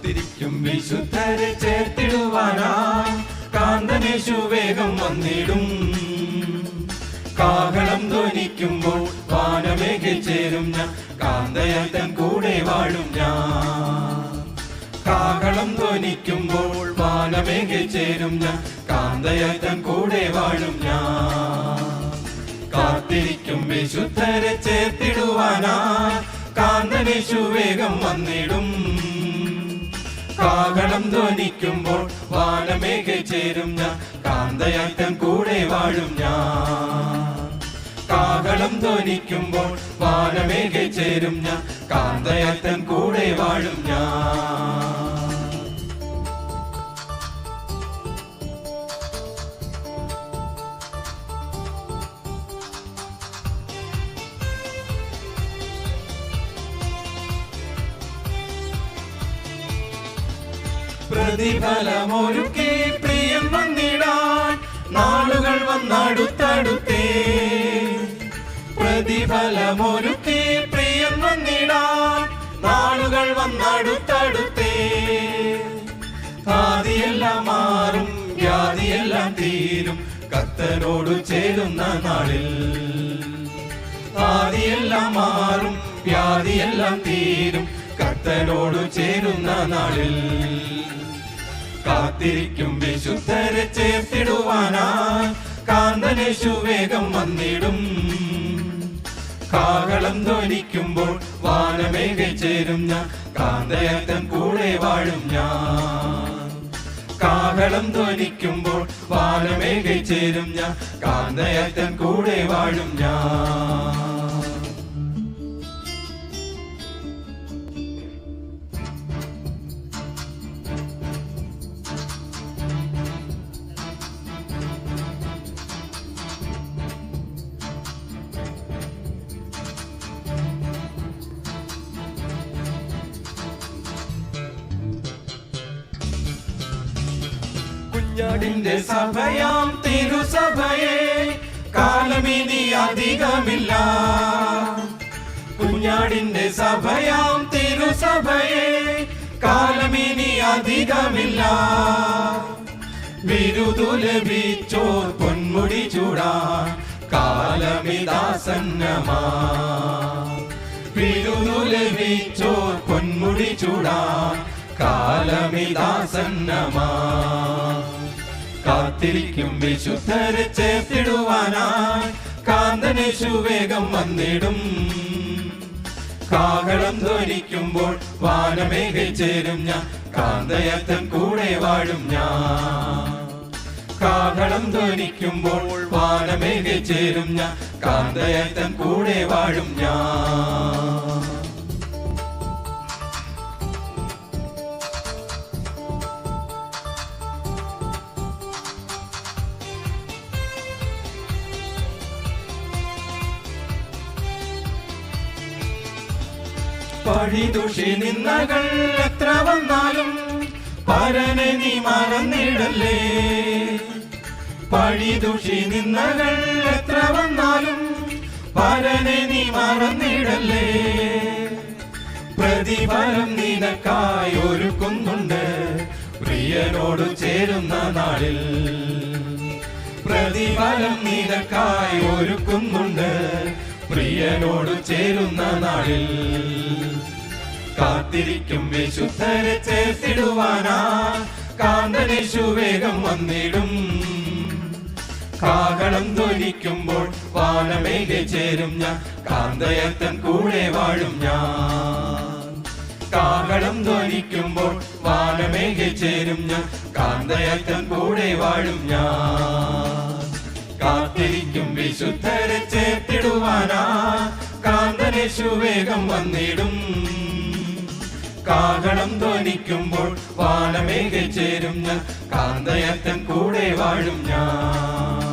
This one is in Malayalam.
കാത്തിരിക്കും വിശുദ്ധരെ ചേർത്തിടുവാനാ കാന്തനേശു വേഗം വന്നിടും. കാഹളം ധ്വനിക്കുമ്പോൾ വാനമേഘിൽ ചേരും ഞാൻ, കാന്തയാൽ തൻ കൂടെ വാഴും ഞാൻ. കാഹളം ധ്വനിക്കുമ്പോൾ വാനമേഘിൽ ചേരും ഞാൻ, കാന്തയാൽ തൻ കൂടെ വാഴും ഞാൻ. കാത്തിരിക്കും വിശുദ്ധരെ ചേർത്തിടുവാനാ കാന്തനേശു വേഗം വന്നിടും. കാഹളം ധ്വനിക്കുമ്പോൾ വാനമേഘിൽ ചേരും ഞാൻ, കാന്തയാൽ തൻ കൂടെ വാഴും ഞാൻ. കാഹളം ധ്വനിക്കുമ്പോൾ വാനമേഘിൽ ചേരും ഞാൻ, കാന്തയാൽ തൻ കൂടെ വാഴും ഞാൻ. പ്രതിഫലമൊരുക്കി പ്രിയൻ വന്നിടാൻ നാളുകൾ വന്നടുത്തടുത്തേ. പ്രതിഫലമൊരുക്കി പ്രിയൻ വന്നിടാൻ നാളുകൾ വന്നടുത്തടുത്തേ. ആദിയെല്ലാം മാറും വ്യാധിയെല്ലാം തീരും കർത്തനോടു ചേരുന്ന നാളിൽ. ആദിയെല്ലാം മാറും വ്യാധിയെല്ലാം തീരും കർത്തനോടു ചേരുന്ന നാളിൽ. കാത്തിരിക്കും വിശുദ്ധരെ ചേർത്തിടുവാനായി കാന്തനേശു വേഗം വന്നിടും. കാഹളം ധ്വനിക്കുമ്പോൾ വാനമേഘിൽ ചേരും ഞാൻ, കാന്തയാൽ തൻ കൂടെ വാഴും ഞാൻ. കാഹളം ധ്വനിക്കുമ്പോൾ വാനമേഘിൽ ചേരും ഞാൻ, കാന്തയാൽ തൻ കൂടെ വാഴും ഞാൻ. കുഞ്ഞാടിന്റെ സഭയാം തിരുസഭയെ കാലമിനി അധികമില്ല. കുഞ്ഞാടിന്റെ സഭയാം തിരുസഭയെ കാലമിനി അധികമില്ല. ബിരുദു ലഭിച്ചോർ പൊന്മുടി ചൂടാൻ കാലമിതാസന്നമാ. ബിരുദു ലഭിച്ചോർ പൊന്മുടി ചൂടാൻ കാലമിതാസന്നമാ. കാത്തിരിക്കും വിശുദ്ധരെ ചേർത്തിടുവാനായി കാന്തനേശു വേഗം വന്നിടും. കാഹളം ധ്വനിക്കുമ്പോൾ വാനമേഘിൽ ചേരും ഞാൻ, കാന്തയാൽ തൻ കൂടെ വാഴും ഞാൻ. കാഹളം ധ്വനിക്കുമ്പോൾ വാനമേഘിൽ ചേരും ഞാൻ, കാന്തയാൽ തൻ കൂടെ വാഴും ഞാൻ. പഴിദുഷി നിന്നകൾ എത്ര വന്നാലും പരനെ നീ മറന്നിടല്ലേ. പഴിദുഷി നിന്നകൾ എത്ര വന്നാലും പരനെ നീ മറന്നിടല്ലേ. പ്രതിഫലം നിനക്കായി ഒരുക്കുന്നുണ്ട് പ്രിയനോട് ചേരുന്ന നാളിൽ. പ്രതിഫലം നിനക്കായി ഒരുക്കുന്നുണ്ട് പ്രിയനോട് ചേരുന്ന നാളിൽ. കാത്തിരിക്കും വിശുദ്ധരെ ചേർത്തിടുവാനാ കാന്തനേശു വേഗം വന്നിടും. കാഹളം ധ്വനിക്കുമ്പോൾ വാനമേഘിൽ ചേരും ഞാൻ, കാന്തയാൽ തൻ കൂടെ വാഴും ഞാൻ. കാഹളം ധ്വനിക്കുമ്പോൾ വാനമേഘിൽ ചേരും ഞാൻ, കാന്തയാൽ തൻ കൂടെ വാഴും ഞാൻ. കാത്തിരിക്കും വിശുദ്ധരെ ചേർത്തിടുവാനാ കാന്തനേശു വേഗം വന്നിടും. കാഹളം ധ്വനിക്കുമ്പോൾ വാനമേഘിൽ ചേരും ഞാൻ, കാന്തയാൽ തൻ കൂടെ വാഴും ഞാൻ.